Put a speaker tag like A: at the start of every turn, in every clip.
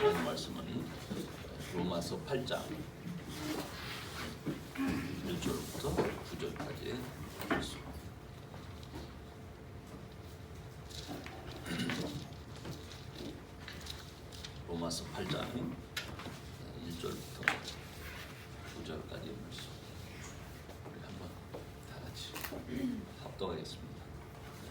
A: 오늘 말씀은 로마서 8장 1절부터 9절까지 말씀. 로마서 8장 1절부터 9절까지 말씀. 우리 한번 다 같이 합독하겠습니다.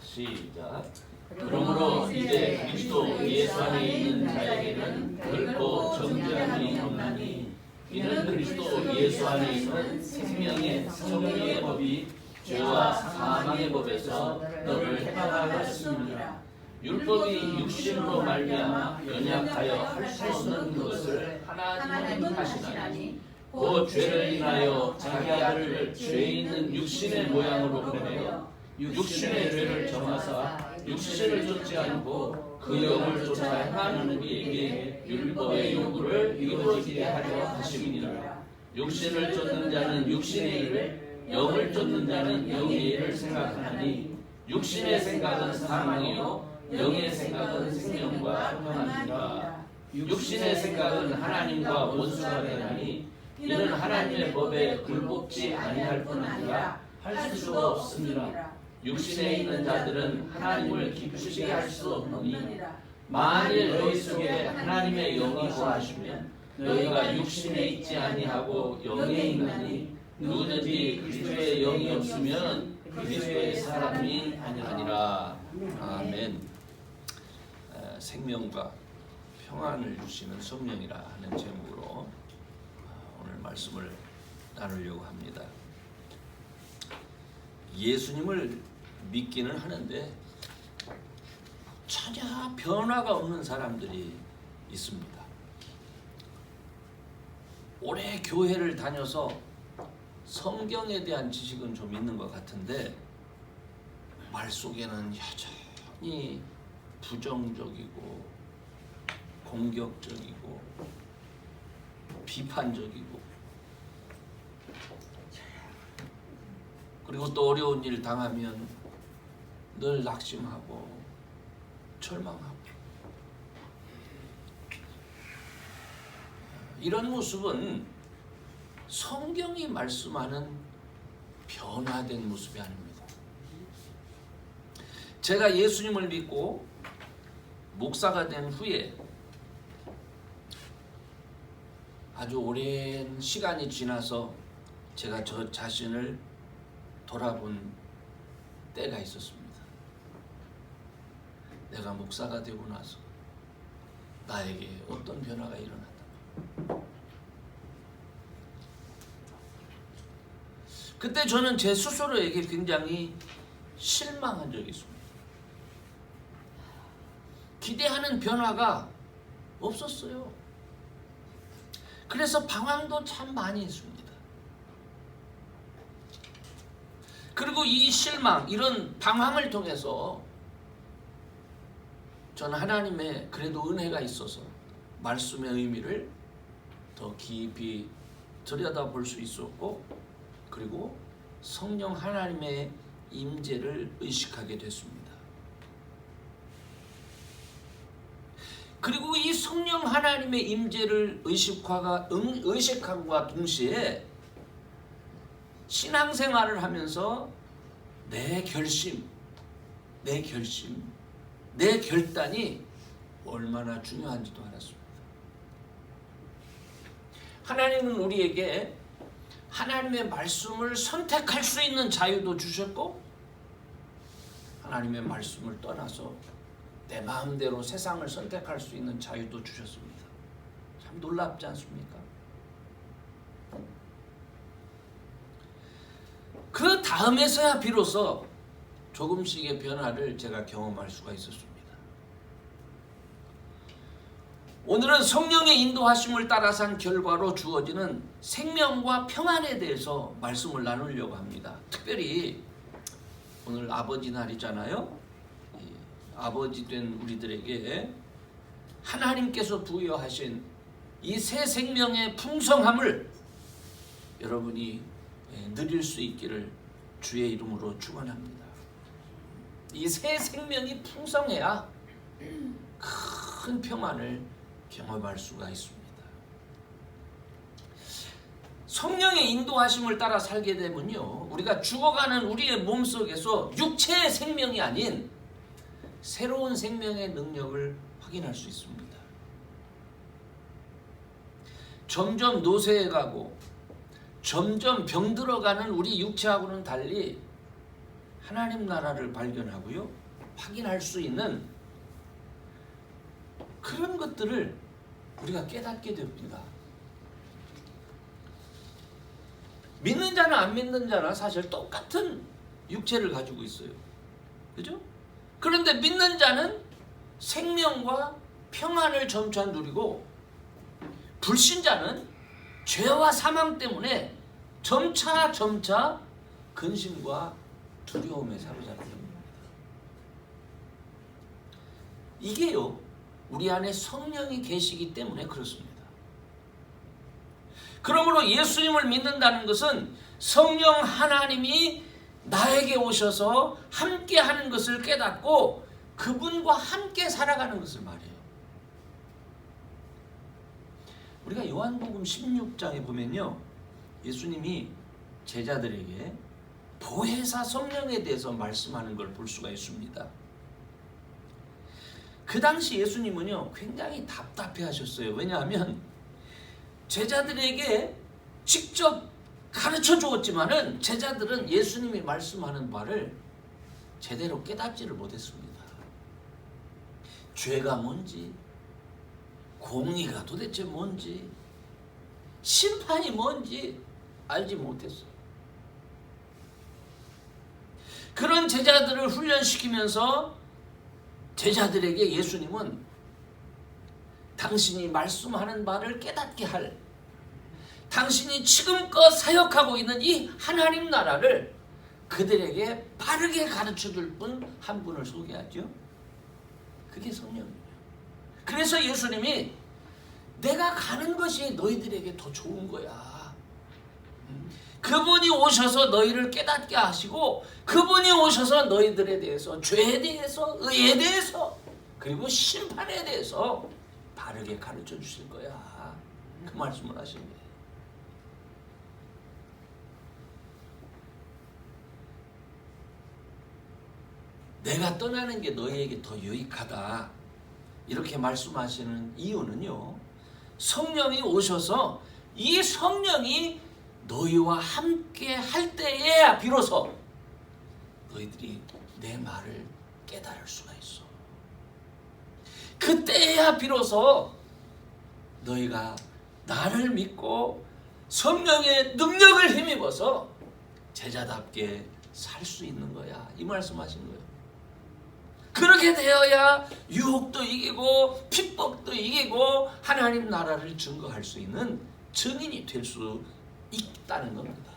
A: 시작.
B: 그러므로 이제 그리스도 예수 안에 있는 자에게는 결코 정죄함이 없나니 이는 그리스도 예수 안에 있는 생명의 성령의 법이 죄와 사망의 법에서 너를 해방하였습니다. 율법이 육신으로 말미암아 연약하여 할 수 없는 것을 하나님은 하시나니 곧 죄를 인하여 자기 아들을 죄 있는 육신의 모양으로 보내어 육신의 죄를 정하사 육신을 쫓지 않고 그 영을 쫓아 행하는 우리에게 율법의 요구를 이루어지게 하려 하심이니라. 육신을 쫓는 자는 육신의 일을, 영을 쫓는 자는 영의 일을 생각하나니 육신의 생각은 사망이요 영의 생각은 생명과 평안이라. 육신의 생각은 하나님과 원수가 되나니 이는 하나님의 법에 굴복지 아니할 뿐 아니라 할 수가 없습니다. 육신에 있는 자들은 하나님을 기쁘시게 할 수 없느니 만일 너희 속에 하나님의 영이 거하시면 너희가 육신에 있지 아니하고 영에 있나니 누구든지 그리스도의 영이 없으면 그리스도의 사람이 아니라. 아멘. 생명과 평안을 주시는 성령이라 하는 제목으로 오늘 말씀을 나누려고 합니다. 예수님을 믿기는 하는데 전혀 변화가 없는 사람들이 있습니다. 오래 교회를 다녀서 성경에 대한 지식은 좀 있는 것 같은데 말 속에는 여전히 부정적이고 공격적이고 비판적이고 그리고 또 어려운 일 당하면 늘 낙심하고 절망하고 이런 모습은 성경이 말씀하는 변화된 모습이 아닙니다. 제가 예수님을 믿고 목사가 된 후에 아주 오랜 시간이 지나서 제가 저 자신을 돌아본 때가 있었습니다. 내가 목사가 되고 나서 나에게 어떤 변화가 일어났다. 그때 저는 제 스스로에게 굉장히 실망한 적이 있습니다. 기대하는 변화가 없었어요. 그래서 방황도 참 많이 했습니다. 그리고 이 실망, 이런 방황을 통해서 저는 하나님의 그래도 은혜가 있어서 말씀의 의미를 더 깊이 들여다볼 수 있었고 그리고 성령 하나님의 임재를 의식하게 됐습니다. 그리고 이 성령 하나님의 임재를 의식함과 동시에 신앙생활을 하면서 내 결심, 내 결단이 얼마나 중요한지도 알았습니다. 하나님은 우리에게 하나님의 말씀을 선택할 수 있는 자유도 주셨고 하나님의 말씀을 떠나서 내 마음대로 세상을 선택할 수 있는 자유도 주셨습니다. 참 놀랍지 않습니까? 그 다음에서야 비로소 조금씩의 변화를 제가 경험할 수가 있었습니다. 오늘은 성령의 인도하심을 따라 산 결과로 주어지는 생명과 평안에 대해서 말씀을 나누려고 합니다. 특별히 오늘 아버지 날이잖아요. 아버지 된 우리들에게 하나님께서 부여하신 이 새 생명의 풍성함을 여러분이 누릴 수 있기를 주의 이름으로 축원합니다. 이 새 생명이 풍성해야 큰 평안을
A: 경험할 수가 있습니다. 성령의 인도하심을 따라 살게 되면요, 우리가 죽어가는 우리의 몸속에서 육체의 생명이 아닌 새로운 생명의 능력을 확인할 수 있습니다. 점점 노쇠해가고 점점 병들어가는 우리 육체하고는 달리 하나님 나라를 발견하고요, 확인할 수 있는 그런 것들을 우리가 깨닫게 됩니다. 믿는 자나 안 믿는 자나 사실 똑같은 육체를 가지고 있어요. 그죠? 그런데 믿는 자는 생명과 평안을 점차 누리고, 불신자는 죄와 사망 때문에 점차 근심과 두려움에 사로잡힙니다. 이게요, 우리 안에 성령이 계시기 때문에 그렇습니다. 그러므로 예수님을 믿는다는 것은 성령 하나님이 나에게 오셔서 함께 하는 것을 깨닫고 그분과 함께 살아가는 것을 말해요. 우리가 요한복음 16장에 보면요, 예수님이 제자들에게 보혜사 성령에 대해서 말씀하는 걸 볼 수가 있습니다. 그 당시 예수님은요, 굉장히 답답해 하셨어요. 왜냐하면 제자들에게 직접 가르쳐 주었지만은 제자들은 예수님이 말씀하는 바를 제대로 깨닫지를 못했습니다. 죄가 뭔지, 공의가 도대체 뭔지, 심판이 뭔지 알지 못했어요. 그런 제자들을 훈련시키면서 제자들에게 예수님은 당신이 말씀하는 바를 깨닫게 할, 당신이 지금껏 사역하고 있는 이 하나님 나라를 그들에게 바르게 가르쳐 줄 분 한 분을 소개하죠. 그게 성령이에요. 그래서 예수님이 내가 가는 것이 너희들에게 더 좋은 거야. 그분이 오셔서 너희를 깨닫게 하시고, 그분이 오셔서 너희들에 대해서, 죄에 대해서, 의에 대해서, 그리고 심판에 대해서 바르게 가르쳐 주실 거야. 그 말씀을 하신 거예요. 내가 떠나는 게 너희에게 더 유익하다, 이렇게 말씀하시는 이유는요, 성령이 오셔서 이 성령이 너희와 함께 할 때에야 비로소 너희들이 내 말을 깨달을 수가 있어. 그때야 비로소 너희가 나를 믿고 성령의 능력을 힘입어서 제자답게 살 수 있는 거야. 이 말씀하신 거예요. 그렇게 되어야 유혹도 이기고 핍박도 이기고 하나님 나라를 증거할 수 있는 증인이 될 수 있다는 겁니다.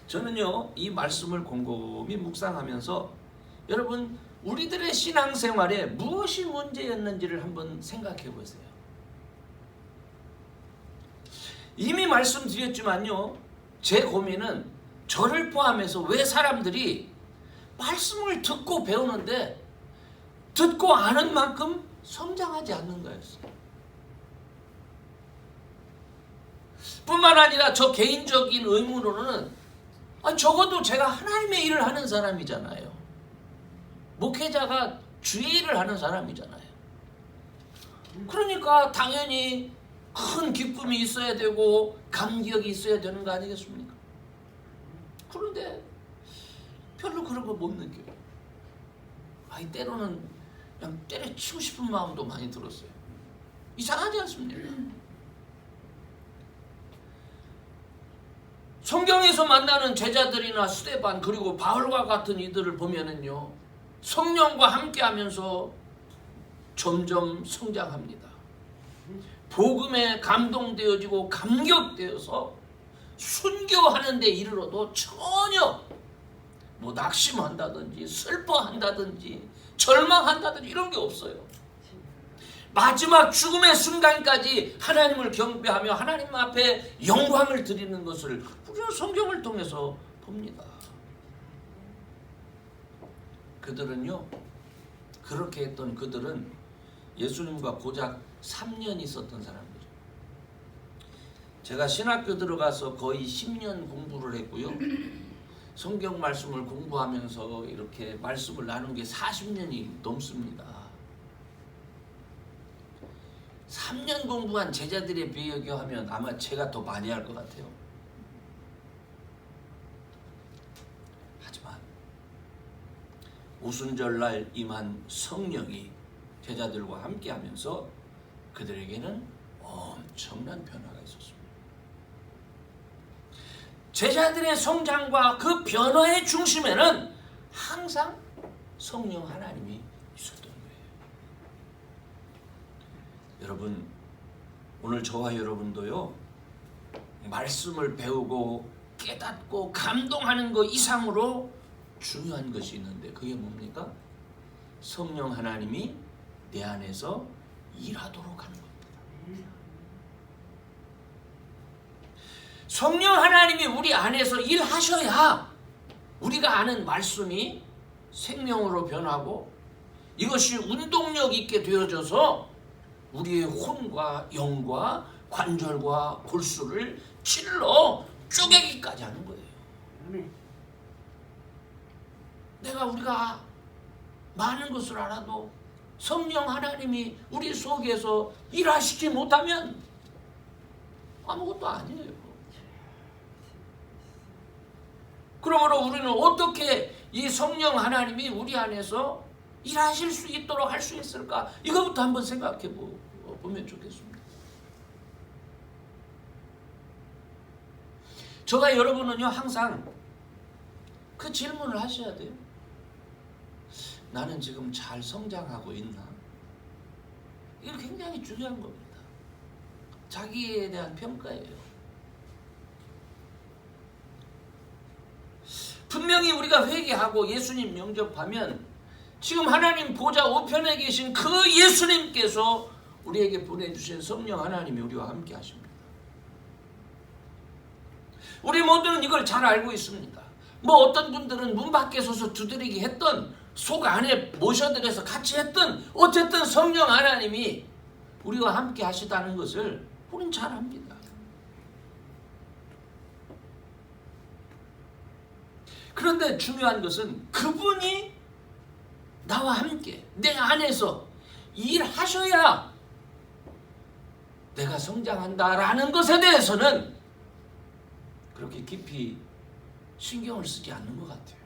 A: 저는요, 이 말씀을 곰곰이 묵상하면서 여러분, 우리들의 신앙생활에 무엇이 문제였는지를 한번 생각해 보세요. 이미 말씀드렸지만요, 제 고민은 저를 포함해서 왜 사람들이 말씀을 듣고 배우는데 듣고 아는 만큼 성장하지 않는 거였어요. 뿐만 아니라 저 개인적인 의문으로는 적어도 제가 하나님의 일을 하는 사람이잖아요. 목회자가 주의 일을 하는 사람이잖아요. 그러니까 당연히 큰 기쁨이 있어야 되고 감격이 있어야 되는 거 아니겠습니까? 그런데 별로 그런 거 못 느껴요. 때로는 그냥 때려치고 싶은 마음도 많이 들었어요. 이상하지 않습니까? 성경에서 만나는 제자들이나 스데반, 그리고 바울과 같은 이들을 보면은요, 성령과 함께하면서 점점 성장합니다. 복음에 감동되어지고 감격되어서 순교하는 데 이르러도 전혀 낙심한다든지 슬퍼한다든지 절망한다든지 이런 게 없어요. 마지막 죽음의 순간까지 하나님을 경배하며 하나님 앞에 영광을 드리는 것을 우리는 성경을 통해서 봅니다. 그들은요, 그렇게 했던 그들은 예수님과 고작 3년 있었던 사람들이에요. 제가 신학교 들어가서 거의 10년 공부를 했고요. 성경 말씀을 공부하면서 이렇게 말씀을 나눈 게 40년이 넘습니다. 3년 공부한 제자들에 비교하면 아마 제가 더 많이 할 것 같아요. 하지만 오순절날 임한 성령이 제자들과 함께하면서 그들에게는 엄청난 변화가 있었습니다. 제자들의 성장과 그 변화의 중심에는 항상 성령 하나님이 있었던 거예요. 여러분, 오늘 저와 여러분도요, 말씀을 배우고 깨닫고 감동하는 것 이상으로 중요한 것이 있는데 그게 뭡니까? 성령 하나님이 내 안에서 일하도록 하는 겁니다. 성령 하나님이 우리 안에서 일하셔야 우리가 아는 말씀이 생명으로 변하고 이것이 운동력 있게 되어져서 우리의 혼과 영과 관절과 골수를 찔러 쪼개기까지 하는 거예요. 우리가 많은 것을 알아도 성령 하나님이 우리 속에서 일하시지 못하면 아무것도 아니에요. 그러므로 우리는 어떻게 이 성령 하나님이 우리 안에서 일하실 수 있도록 할 수 있을까? 이거부터 한번 생각해 보면 좋겠습니다. 저와 여러분은요, 항상 그 질문을 하셔야 돼요. 나는 지금 잘 성장하고 있나? 이거 굉장히 중요한 겁니다. 자기에 대한 평가예요. 분명히 우리가 회개하고 예수님 영접하면 지금 하나님 보좌 우편에 계신 그 예수님께서 우리에게 보내주신 성령 하나님이 우리와 함께 하십니다. 우리 모두는 이걸 잘 알고 있습니다. 어떤 분들은 문 밖에 서서 두드리기 했던, 속 안에 모셔들여서 같이 했던, 어쨌든 성령 하나님이 우리와 함께 하시다는 것을 우리는 잘 압니다. 그런데 중요한 것은 그분이 나와 함께 내 안에서 일하셔야 내가 성장한다라는 것에 대해서는 그렇게 깊이 신경을 쓰지 않는 것 같아요.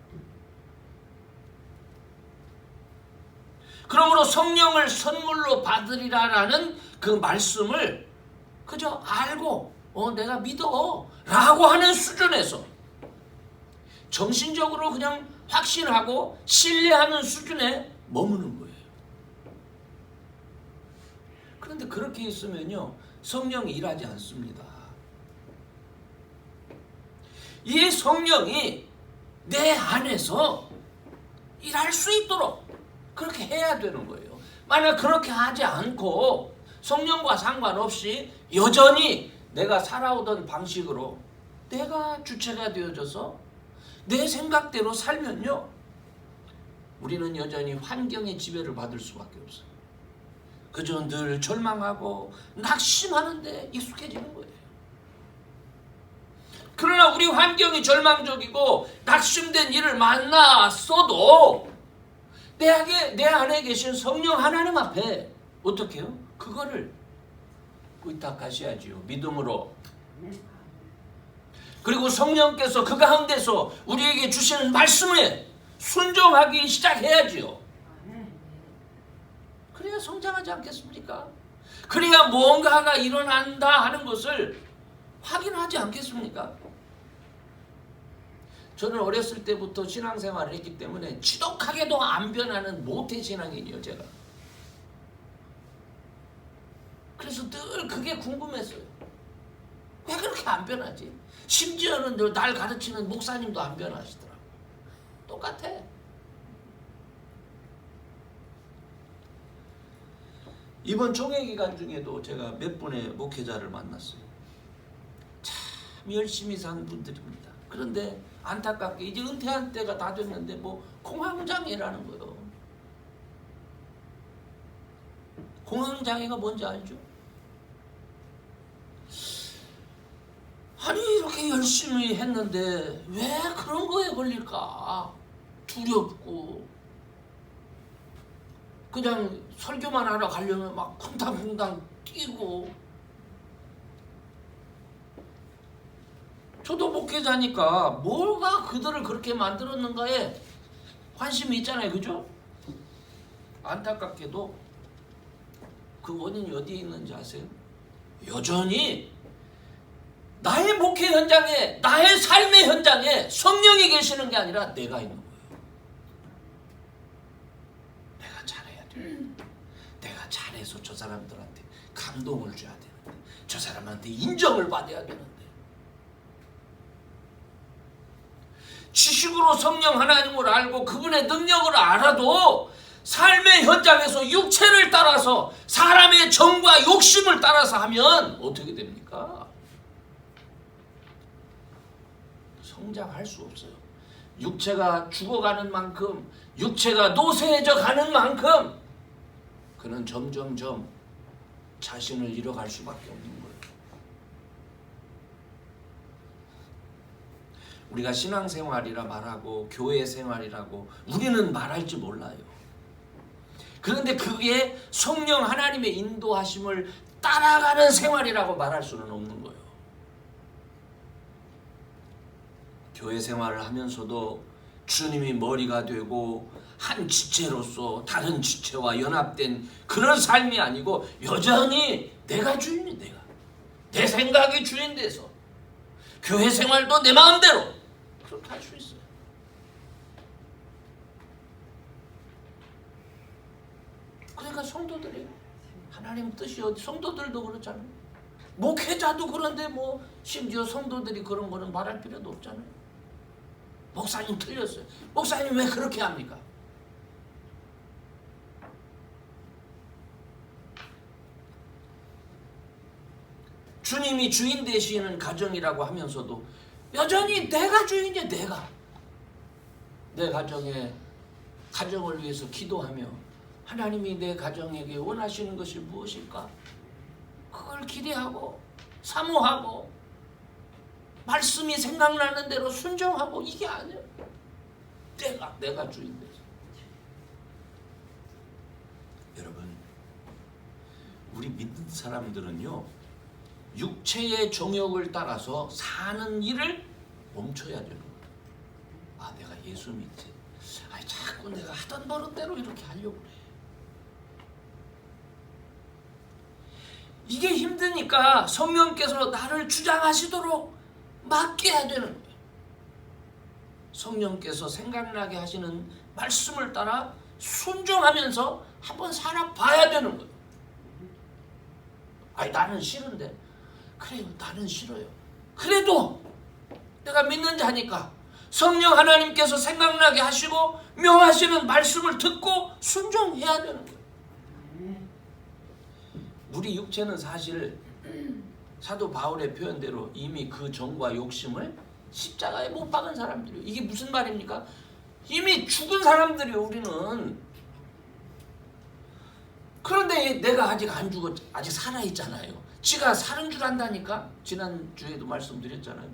A: 그러므로 성령을 선물로 받으리라라는 그 말씀을 그저 알고 내가 믿어 라고 하는 수준에서 정신적으로 그냥 확신하고 신뢰하는 수준에 머무는 거예요. 그런데 그렇게 있으면요, 성령이 일하지 않습니다. 이 성령이 내 안에서 일할 수 있도록 그렇게 해야 되는 거예요. 만약 그렇게 하지 않고 성령과 상관없이 여전히 내가 살아오던 방식으로 내가 주체가 되어져서 내 생각대로 살면요, 우리는 여전히 환경의 지배를 받을 수밖에 없어요. 그저 늘 절망하고 낙심하는데 익숙해지는 거예요. 그러나 우리 환경이 절망적이고 낙심된 일을 만났어도 내 안에 계신 성령 하나님 앞에 어떻게 해요? 그거를 의탁하셔야지요. 믿음으로. 그리고 성령께서 그 가운데서 우리에게 주시는 말씀에 순종하기 시작해야지요. 그래야 성장하지 않겠습니까? 그래야 뭔가가 일어난다 하는 것을 확인하지 않겠습니까? 저는 어렸을 때부터 신앙생활을 했기 때문에 지독하게도 안 변하는 모태신앙인이에요, 제가. 그래서 늘 그게 궁금했어요. 왜 그렇게 안 변하지? 심지어는 날 가르치는 목사님도 안 변하시더라고요. 똑같아. 이번 총회기간 중에도 제가 몇 분의 목회자를 만났어요. 참 열심히 산 분들입니다. 그런데 안타깝게 이제 은퇴한 때가 다 됐는데 공황장애라는 거예요. 공황장애가 뭔지 알죠? 아니 이렇게 열심히 했는데 왜 그런 거에 걸릴까? 두렵고 그냥 설교만 하러 가려면 막 쿵탕쿵탕 뛰고. 저도 목회자니까 뭐가 그들을 그렇게 만들었는가에 관심이 있잖아요. 그죠? 안타깝게도 그 원인이 어디에 있는지 아세요? 여전히 나의 목회 현장에, 나의 삶의 현장에 성령이 계시는 게 아니라 내가 있는 거예요. 내가 잘해야 돼. 내가 잘해서 저 사람들한테 감동을 줘야 되는데, 저 사람한테 인정을 받아야 되는데, 지식으로 성령 하나님을 알고 그분의 능력을 알아도 삶의 현장에서 육체를 따라서 사람의 정과 욕심을 따라서 하면 어떻게 됩니까? 성장할 수 없어요. 육체가 죽어가는 만큼, 육체가 노쇠해져 가는 만큼 그는 점점점 자신을 잃어갈 수밖에 없는 거예요. 우리가 신앙생활이라 말하고 교회 생활이라고 우리는 말할지 몰라요. 그런데 그게 성령 하나님의 인도하심을 따라가는 생활이라고 말할 수는 없는 거예요. 교회 생활을 하면서도 주님이 머리가 되고 한 지체로서 다른 지체와 연합된 그런 삶이 아니고 여전히 내가 주인이 내 생각이 주인 돼서 교회 생활도 내 마음대로 그렇게 할 수 있어요. 그러니까 성도들이 하나님 뜻이 어디, 성도들도 그렇잖아요. 목회자도 그런데 뭐 심지어 성도들이 그런 거는 말할 필요도 없잖아요. 목사님 틀렸어요. 목사님 왜 그렇게 합니까? 주님이 주인 되시는 가정이라고 하면서도 여전히 내가 주인이야. 내 가정을 위해서 기도하며 하나님이 내 가정에게 원하시는 것이 무엇일까? 그걸 기대하고 사모하고 말씀이 생각나는 대로 순종하고 이게 아니에요. 내가 주인 되죠. 여러분, 우리 믿는 사람들은요, 육체의 정욕을 따라서 사는 일을 멈춰야 되는 거예요. 아, 내가 예수 믿지. 아니, 자꾸 내가 하던 버릇대로 이렇게 하려고 그래. 이게 힘드니까 성령께서 나를 주장하시도록 맡겨야 되는 거예요. 성령께서 생각나게 하시는 말씀을 따라 순종하면서 한번 살아봐야 되는 거예요. 아니, 나는 싫은데. 그래요, 나는 싫어요. 그래도 내가 믿는 자니까 성령 하나님께서 생각나게 하시고 명하시는 말씀을 듣고 순종해야 되는 거예요. 우리 육체는 사실 사도 바울의 표현대로 이미 그 정과 욕심을 십자가에 못 박은 사람들이에요. 이게 무슨 말입니까? 이미 죽은 사람들이에요, 우리는. 그런데 내가 아직 안 죽었, 아직 살아있잖아요. 지가 사는 줄 안다니까. 지난주에도 말씀드렸잖아요.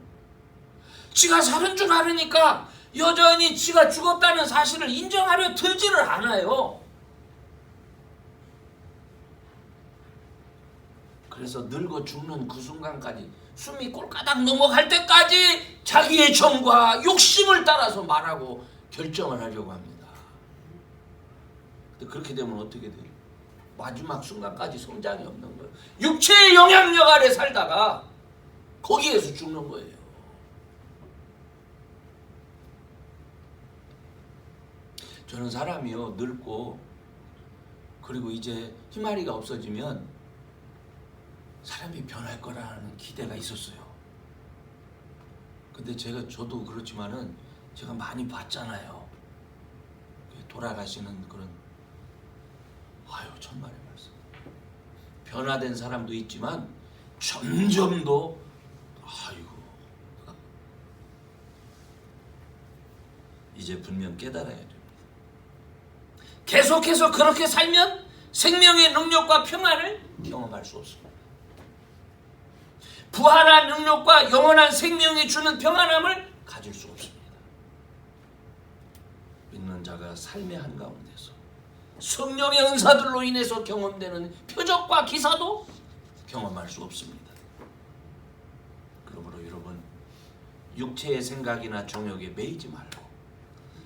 A: 지가 사는 줄 아니까 여전히 지가 죽었다는 사실을 인정하려 들지를 않아요. 그래서 늙어 죽는 그 순간까지, 숨이 꼴까닥 넘어갈 때까지 자기의 정과 욕심을 따라서 말하고 결정을 하려고 합니다. 근데 그렇게 되면 어떻게 돼요? 마지막 순간까지 성장이 없는 거예요. 육체의 영향력 아래 살다가 거기에서 죽는 거예요. 저는 사람이요, 늙고 그리고 이제 희마리가 없어지면 사람이 변할 거라는 기대가 있었어요. 근데 저도 그렇지만은 제가 많이 봤잖아요. 돌아가시는 그런, 아유, 천만의 말씀. 변화된 사람도 있지만 점점 더, 아이고, 이제 분명 깨달아야 됩니다. 계속해서 그렇게 살면 생명의 능력과 평안을 경험할 수 없습니다. 부활한 능력과 영원한 생명이 주는 평안함을 가질 수 없습니다. 믿는 자가 삶의 한가운데서 성령의 은사들로 인해서 경험되는 표적과 기사도 경험할 수 없습니다. 그러므로 여러분, 육체의 생각이나 정욕에 매이지 말고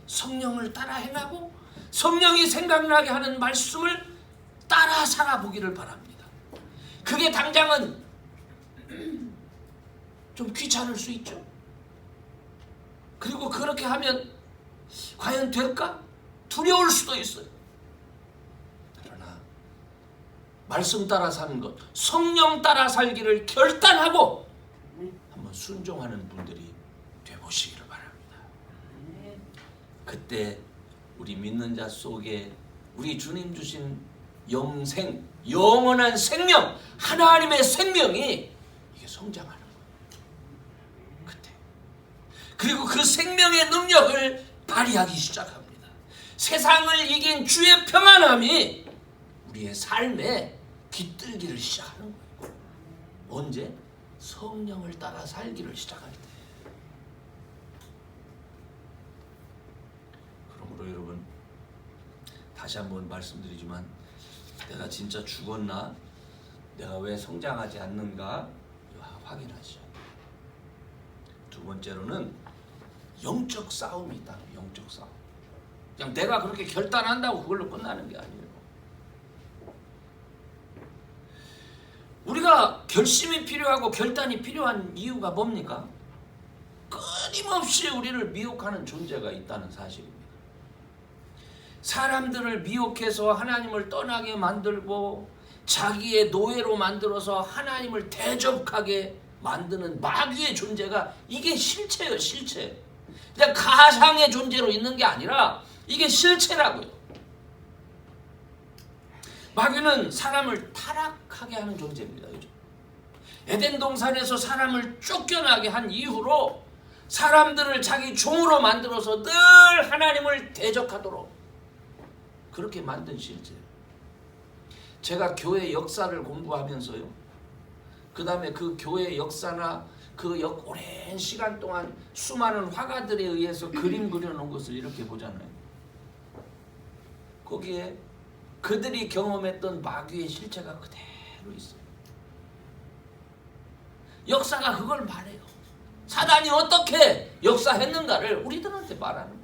A: 성령을 따라 행하고 성령이 생각나게 하는 말씀을 따라 살아보기를 바랍니다. 그게 당장은 좀 귀찮을 수 있죠. 그리고 그렇게 하면 과연 될까? 두려울 수도 있어요. 그러나 말씀 따라 사는 것, 성령 따라 살기를 결단하고 한번 순종하는 분들이 되보시기를 바랍니다. 그때 우리 믿는 자 속에 우리 주님 주신 영생, 영원한 생명, 하나님의 생명이 이게 성장하는 거예요. 그때. 그리고 그 생명의 능력을 발휘하기 시작합니다. 세상을 이긴 주의 평안함이 우리의 삶에 깃들기를 시작하는 거예요. 언제? 성령을 따라 살기를 시작할 때. 그러므로 여러분, 다시 한번 말씀드리지만 내가 진짜 죽었나? 내가 왜 성장하지 않는가? 확인하시죠. 두 번째로는 영적 싸움이 있다. 영적 싸움. 그냥 내가 그렇게 결단한다고 그걸로 끝나는 게 아니에요. 우리가 결심이 필요하고 결단이 필요한 이유가 뭡니까? 끊임없이 우리를 미혹하는 존재가 있다는 사실입니다. 사람들을 미혹해서 하나님을 떠나게 만들고 자기의 노예로 만들어서 하나님을 대적하게 만드는 마귀의 존재가 이게 실체예요. 실체. 그냥 가상의 존재로 있는 게 아니라 이게 실체라고요. 마귀는 사람을 타락하게 하는 존재입니다. 에덴 동산에서 사람을 쫓겨나게 한 이후로 사람들을 자기 종으로 만들어서 늘 하나님을 대적하도록 그렇게 만든 실제예요. 제가 교회 역사를 공부하면서요, 그 다음에 그 교회 역사나 오랜 시간 동안 수많은 화가들에 의해서 그림 그려놓은 것을 이렇게 보잖아요. 거기에 그들이 경험했던 마귀의 실체가 그대로 있어요. 역사가 그걸 말해요. 사단이 어떻게 역사했는가를 우리들한테 말하는 거예요.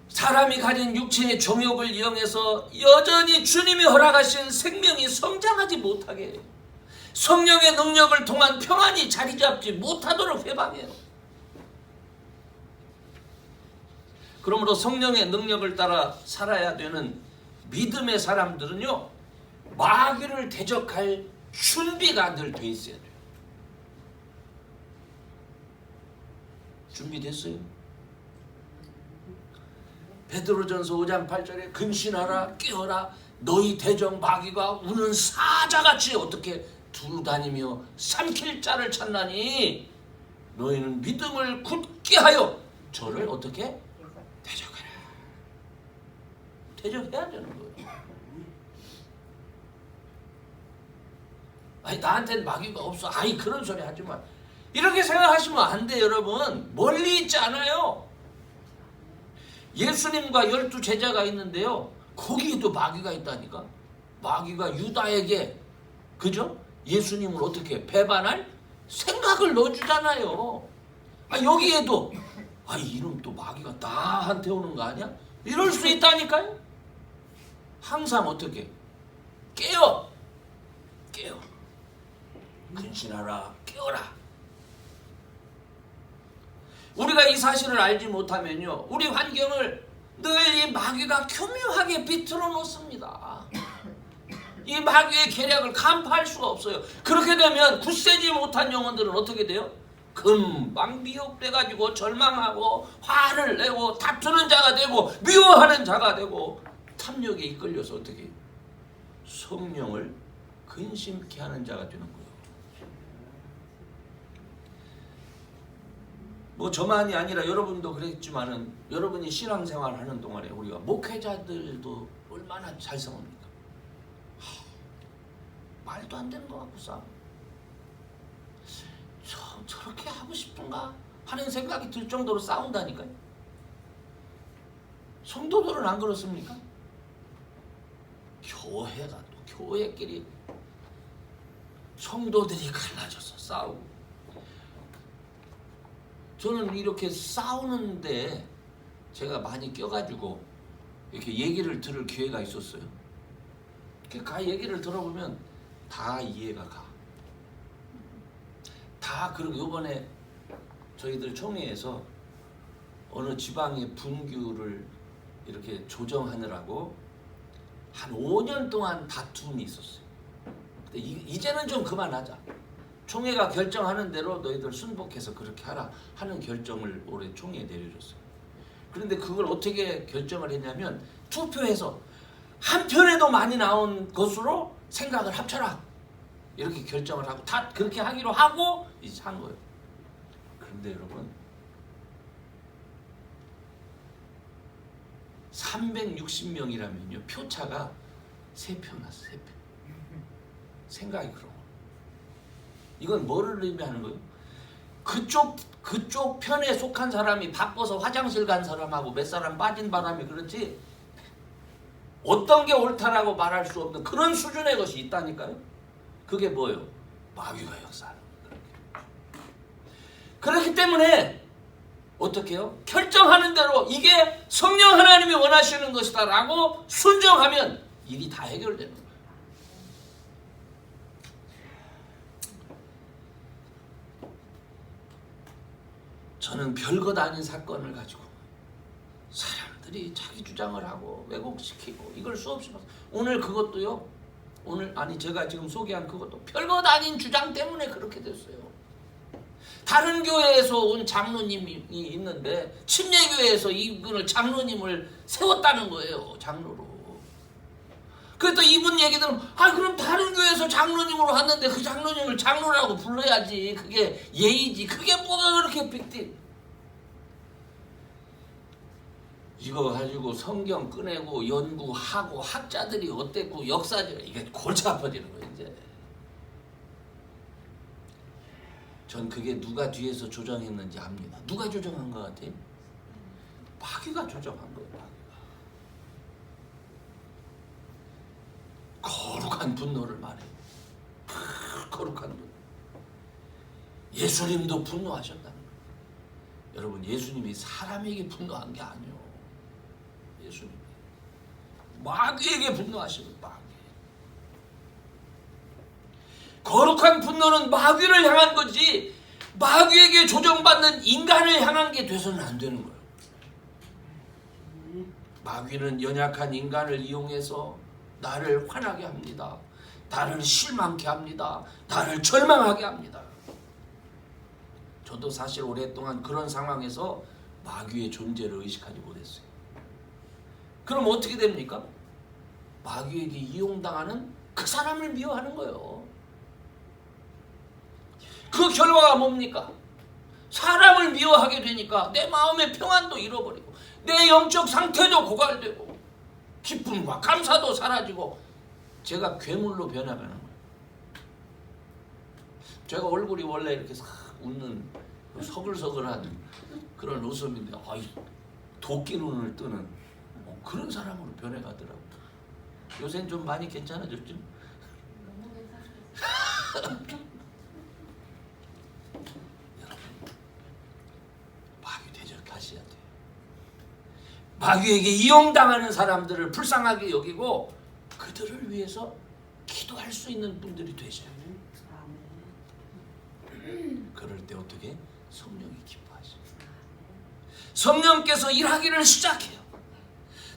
A: 사람이 가진 육체의 정욕을 이용해서 여전히 주님이 허락하신 생명이 성장하지 못하게 해요. 성령의 능력을 통한 평안이 자리 잡지 못하도록 해방해요. 그러므로 성령의 능력을 따라 살아야 되는 믿음의 사람들은요, 마귀를 대적할 준비가 늘 돼 있어야 돼요. 준비됐어요? 베드로전서 5장 8절에 근신하라, 깨어라, 너희 대적 마귀가 우는 사자같이 어떻게 두루 다니며 삼킬 자를 찾나니 너희는 믿음을 굳게 하여 저를 어떻게 대적하라. 대적해야 되는 거예요. 아니 나한테는 마귀가 없어. 아이 그런 소리 하지 마. 이렇게 생각하시면 안 돼. 여러분 멀리 있지 않아요. 예수님과 12 제자가 있는데요, 거기에도 마귀가 있다니까. 마귀가 유다에게, 그죠? 예수님을 어떻게 배반할 생각을 넣어주잖아요. 여기에도 이놈 또 마귀가 나한테 오는 거 아니야? 이럴 수 있다니까요. 항상 어떻게 깨어 근신하라, 깨어라. 우리가 이 사실을 알지 못하면요, 우리 환경을 늘 이 마귀가 교묘하게 비틀어 놓습니다. 이 마귀의 계략을 간파할 수가 없어요. 그렇게 되면 굳세지 못한 영혼들은 어떻게 돼요? 금방 미혹돼가지고 절망하고 화를 내고 다투는 자가 되고 미워하는 자가 되고 탐욕에 이끌려서 어떻게 성령을 근심케 하는 자가 되는 거예요. 뭐 저만이 아니라 여러분도 그랬지만은 여러분이 신앙생활 하는 동안에 우리가 목회자들도 얼마나 잘 싸웁니까? 말도 안 되는 것 같고 싸워. 저렇게 하고 싶은가 하는 생각이 들 정도로 싸운다니까요. 성도들은 안 그렇습니까? 교회가 또 교회끼리 성도들이 갈라져서 싸우고, 저는 이렇게 싸우는데 제가 많이 껴가지고 이렇게 얘기를 들을 기회가 있었어요. 이렇게 얘기를 들어보면 다 이해가 가. 다. 그리고 이번에 저희들 총회에서 어느 지방의 분규를 이렇게 조정하느라고 한 5년 동안 다툼이 있었어요. 근데 이제는 좀 그만하자. 총회가 결정하는 대로 너희들 순복해서 그렇게 하라 하는 결정을 올해 총회에 내려줬어요. 그런데 그걸 어떻게 결정을 했냐면 투표해서 한 편에도 많이 나온 것으로 생각을 합쳐라 이렇게 결정을 하고 다 그렇게 하기로 하고 이제 한 거예요. 그런데 여러분 360명이라면요 표차가 3표 났어. 3표. 생각이 그런 거. 이건 뭐를 의미하는 거예요? 그쪽 편에 속한 사람이 바빠서 화장실 간 사람하고 몇 사람 빠진 바람이 그렇지 어떤 게 옳다라고 말할 수 없는 그런 수준의 것이 있다니까요. 그게 뭐예요? 마귀가 역사하는 거예요. 그렇기 때문에 어떻게 해요? 결정하는 대로 이게 성령 하나님이 원하시는 것이다 라고 순종하면 일이 다 해결되는 거예요. 저는 별것 아닌 사건을 가지고 사람들이 자기 주장을 하고 왜곡시키고 이걸 수없이 봤어요. 오늘 그것도요. 제가 지금 소개한 그것도 별것 아닌 주장 때문에 그렇게 됐어요. 다른 교회에서 온 장로님이 있는데 침례교회에서 이분을 장로님을 세웠다는 거예요. 장로로. 그래서 이분 얘기 들으면 그럼 다른 교회에서 장로님으로 왔는데 그 장로님을 장로라고 불러야지. 그게 예의지. 그게 뭐가 그렇게 빅딜. 이거 가지고 성경 꺼내고 연구하고 학자들이 어땠고 역사적 이게 골치 아파지는 거예요. 이제. 전 그게 누가 뒤에서 조정했는지 압니다. 누가 조정한 것 같아요? 마귀가 조정한 거예요. 거룩한 분노를 말해요. 거룩한 분노. 예수님도 분노하셨다는 거예요. 여러분 예수님이 사람에게 분노한 게 아니에요. 예수님이 마귀에게 분노하시는 마귀. 거룩한 분노는 마귀를 향한 거지 마귀에게 조정받는 인간을 향한 게 돼서는 안 되는 거예요. 마귀는 연약한 인간을 이용해서 나를 화나게 합니다. 나를 실망케 합니다. 나를 절망하게 합니다. 저도 사실 오랫동안 그런 상황에서 마귀의 존재를 의식하지 못했어요. 그럼 어떻게 됩니까? 마귀에게 이용당하는 그 사람을 미워하는 거예요. 그 결과가 뭡니까? 사람을 미워하게 되니까 내 마음의 평안도 잃어버리고 내 영적 상태도 고갈되고 기쁨과 감사도 사라지고 제가 괴물로 변해가는 거예요. 제가 얼굴이 원래 이렇게 싹 웃는 서글서글한 그런 웃음인데 도끼 눈을 뜨는 그런 사람으로 변해가더라고요. 요새는 좀 많이 괜찮아졌죠? 마귀 대적하셔야 돼요. 마귀에게 이용당하는 사람들을 불쌍하게 여기고 그들을 위해서 기도할 수 있는 분들이 되셔야 돼요. 그럴 때 어떻게? 성령이 기뻐하셔요. 성령께서 일하기를 시작해요.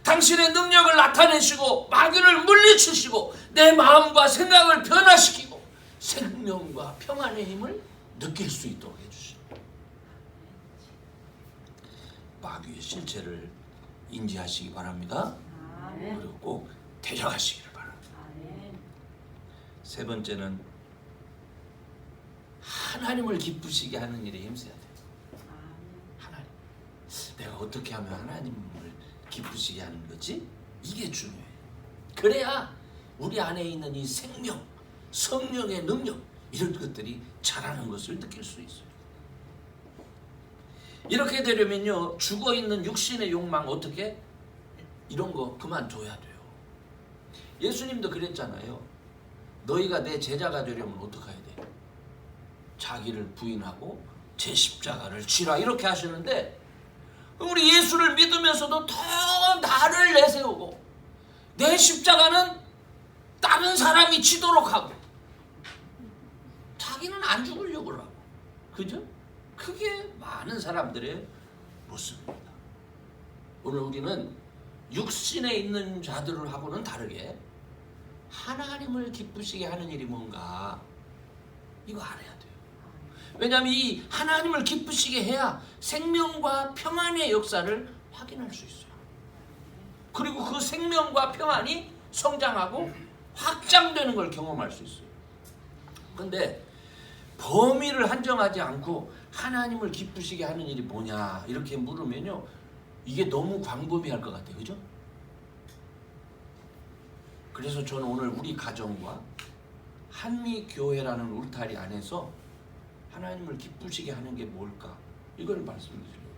A: 당신의 능력을 나타내시고 마귀를 물리치시고 내 마음과 생각을 변화시키고 생명과 평안의 힘을 느낄 수 있도록 해주시오. 마귀의 실체를 인지하시기 바랍니다. 그리고 꼭 대적하시기를 바랍니다. 세 번째는 하나님을 기쁘시게 하는 일에 힘써야 돼요. 내가 어떻게 하면 하나님을 기쁘시게 하는 거지? 이게 중요해. 그래야 우리 안에 있는 이 생명, 성령의 능력 이런 것들이 자라는 것을 느낄 수 있어요. 이렇게 되려면요, 죽어있는 육신의 욕망 어떻게? 이런 거 그만둬야 돼요. 예수님도 그랬잖아요. 너희가 내 제자가 되려면 어떻게 해야 돼? 자기를 부인하고 제 십자가를 지라 이렇게 하시는데, 우리 예수를 믿으면서도 더 나를 내세우고 내 십자가는 다른 사람이 지도록 하고 자기는 안 죽으려고 하고, 그죠? 그게 많은 사람들의 모습입니다. 오늘 우리는 육신에 있는 자들하고는 다르게 하나님을 기쁘시게 하는 일이 뭔가 이거 알아야 돼요. 왜냐하면 이 하나님을 기쁘시게 해야 생명과 평안의 역사를 확인할 수 있어요. 그리고 그 생명과 평안이 성장하고 확장되는 걸 경험할 수 있어요. 그런데 범위를 한정하지 않고 하나님을 기쁘시게 하는 일이 뭐냐 이렇게 물으면요, 이게 너무 광범위할 것 같아요. 그죠? 그래서 저는 오늘 우리 가정과 한미교회라는 울타리 안에서 하나님을 기쁘시게 하는 게 뭘까? 이걸 말씀드리려고 해요.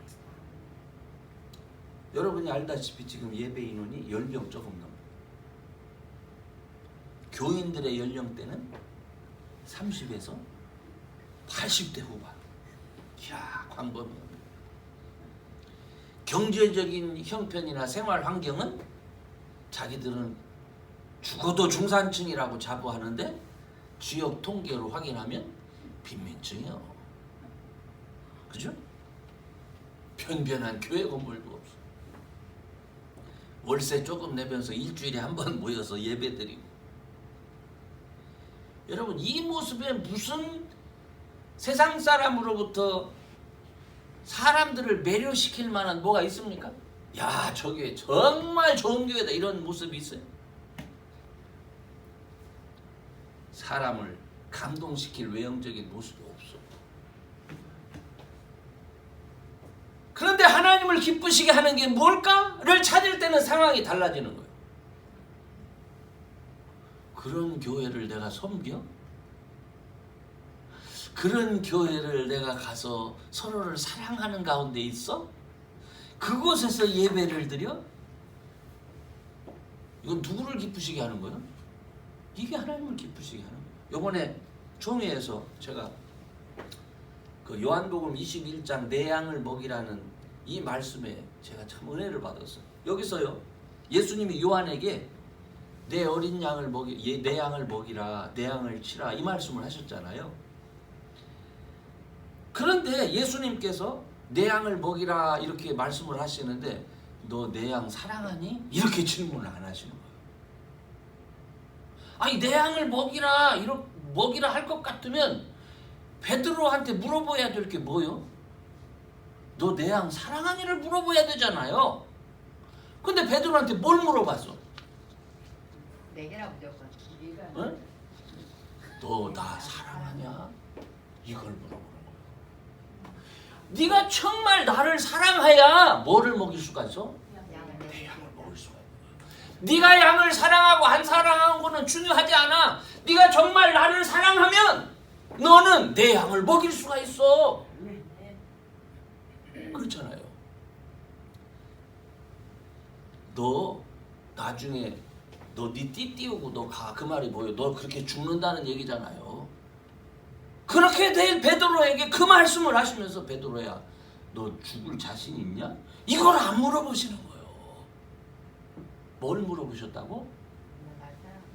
A: 여러분이 알다시피 지금 예배 인원이 10명 조금 넘어요. 교인들의 연령대는 30에서 80대 후반. 이야, 광범위합니다. 경제적인 형편이나 생활 환경은 자기들은 죽어도 중산층이라고 자부하는데 지역 통계로 확인하면 빈민층이요. 그죠? 변변한 교회 건물도 없어. 월세 조금 내면서 일주일에 한 번 모여서 예배드리고. 여러분, 이 모습에 무슨 세상 사람으로부터 사람들을 매료시킬 만한 뭐가 있습니까? 야, 저게 정말 좋은 교회다 이런 모습이 있어요? 사람을 감동시킬 외형적인 모습이 없어. 그런데 하나님을 기쁘시게 하는 게 뭘까를 찾을 때는 상황이 달라지는 거예요. 그런 교회를 내가 섬겨? 그런 교회를 내가 가서 서로를 사랑하는 가운데 있어? 그곳에서 예배를 드려? 이건 누구를 기쁘시게 하는 거예요? 이게 하나님을 기쁘시게 하는 거예요. 요번에 종회에서 제가 그 요한복음 21장 내 양을 먹이라는 이 말씀에 제가 참 은혜를 받았어요. 여기서요, 예수님이 요한에게 내 어린 양을 내 양을 먹이라, 내 양을 치라 이 말씀을 하셨잖아요. 그런데 예수님께서 내 양을 먹이라 이렇게 말씀을 하시는데 너 내 양 사랑하니? 이렇게 질문을 안 하시는 거예요. 아니, 내 양을 먹이라 할 것 같으면 베드로한테 물어봐야 될 게 뭐요? 너 내 양 사랑하니를 물어봐야 되잖아요. 근데 베드로한테 뭘 물어봤어?
C: 내게나 무조건.
A: 응? 너 나 사랑하냐? 이걸 물어보는 거야. 네가 정말 나를 사랑해야 뭐를 먹일 수가 있어? 내 양을 먹일 수가 있어. 네가 양을 사랑하고 안 사랑하는 거는 중요하지 않아. 네가 정말 나를 사랑하면 너는 내 양을 먹일 수가 있어. 그렇잖아요. 너 나중에 너 네 띠 띄우고 너 가. 그 말이 뭐예요? 너 그렇게 죽는다는 얘기잖아요. 그렇게 될 베드로에게 그 말씀을 하시면서 베드로야, 너 죽을 자신 있냐? 이걸 안 물어보시는 거예요. 뭘 물어보셨다고?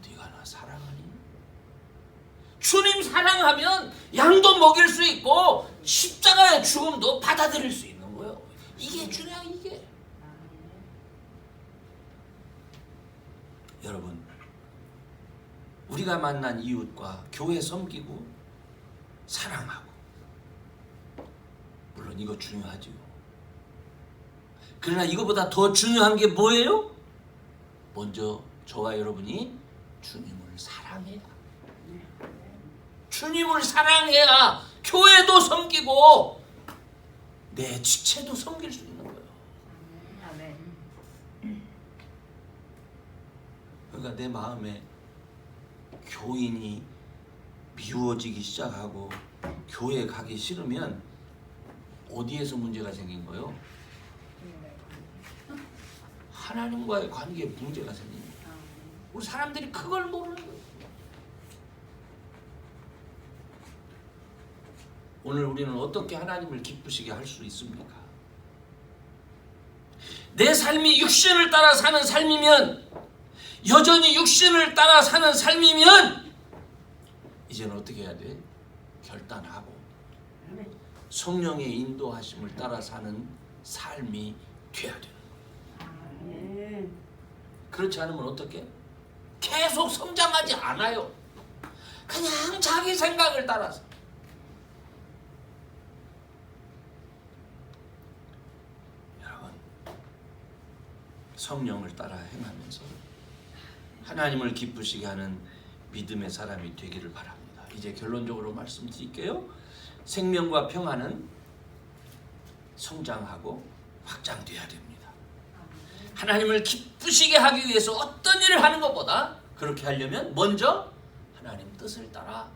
A: 네가 나 사랑하니? 주님 사랑하면 양도 먹일 수 있고 십자가의 죽음도 받아들일 수 있는 거예요. 이게 중요해. 이게. 여러분, 우리가 만난 이웃과 교회 섬기고 사랑하고, 물론 이거 중요하죠. 그러나 이거보다 더 중요한 게 뭐예요? 먼저 저와 여러분이 주님을 사랑해야. 주님을 사랑해야 교회도 섬기고 내 지체도 섬길 수 있는 거예요. 그러니까 내 마음에 교인이 미워지기 시작하고 교회 가기 싫으면 어디에서 문제가 생긴 거예요? 하나님과의 관계에 문제가 생긴 거예요. 우리 사람들이 그걸 모르는 거예요. 오늘 우리는 어떻게 하나님을 기쁘시게 할 수 있습니까? 내 삶이 육신을 따라 사는 삶이면, 여전히 육신을 따라 사는 삶이면 이제는 어떻게 해야 돼? 결단하고 성령의 인도하심을 따라 사는 삶이 돼야 되는 거예요. 그렇지 않으면 어떻게? 계속 성장하지 않아요. 그냥 자기 생각을 따라서. 여러분, 성령을 따라 행하면서 하나님을 기쁘시게 하는 믿음의 사람이 되기를 바랍니다. 이제 결론적으로 말씀드릴게요. 생명과 평안은 성장하고 확장돼야 됩니다. 하나님을 기쁘시게 하기 위해서 어떤 일을 하는 것보다 그렇게 하려면 먼저 하나님 뜻을 따라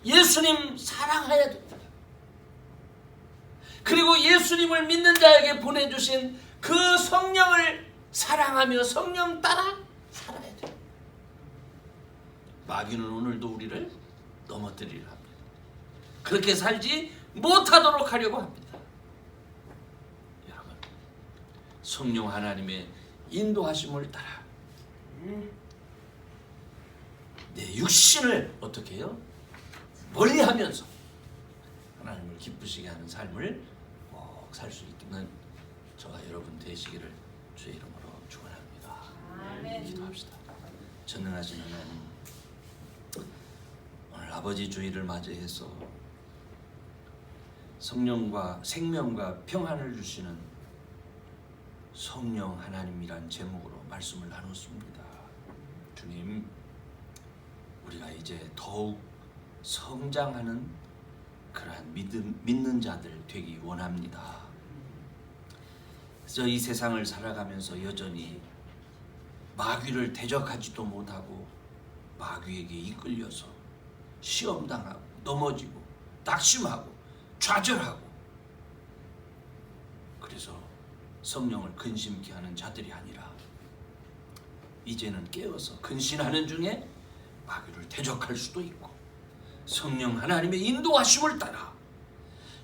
A: 예수님 사랑해야 됩니다. 그리고 예수님을 믿는 자에게 보내주신 그 성령을 사랑하며 성령 따라 살아야 돼요. 마귀는 오늘도 우리를 넘어뜨리려 합니다. 그렇게 살지 못하도록 하려고 합니다. 여러분, 성령 하나님의 인도하심을 따라 내 육신을 어떻게 해요? 멀리하면서 하나님을 기쁘시게 하는 삶을 꼭 살 수 있는 저와 여러분 되시기를 주의 이름으로 축원합니다.
C: 아멘.
A: 기도합시다. 전능하신 하나님, 오늘 아버지 주일을 맞이해서 성령과 생명과 평안을 주시는 성령 하나님이란 제목으로 말씀을 나눴습니다. 주님, 우리가 이제 더욱 성장하는 그러한 믿는 자들 되기 원합니다. 그래서 이 세상을 살아가면서 여전히 마귀를 대적하지도 못하고 마귀에게 이끌려서 시험당하고 넘어지고 낙심하고 좌절하고, 그래서 성령을 근심케 하는 자들이 아니라 이제는 깨어서 근신하는 중에 마귀를 대적할 수도 있고 성령 하나님의 인도하심을 따라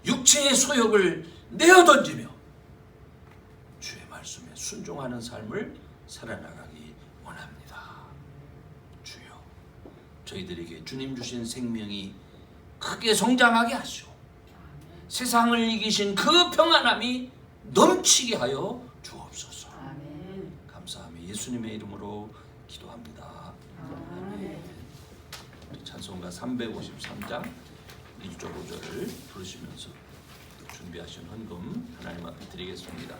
A: 육체의 소욕을 내어던지며 주의 말씀에 순종하는 삶을 살아나가기 원합니다. 주여, 저희들에게 주님 주신 생명이 크게 성장하게 하시오. 세상을 이기신 그 평안함이 넘치게 하여 주옵소서. 감사하며 예수님의 이름으로 기도합니다. 우리 찬송가 353장 1절 5절을 부르시면서 준비하신 헌금 하나님 앞에 드리겠습니다.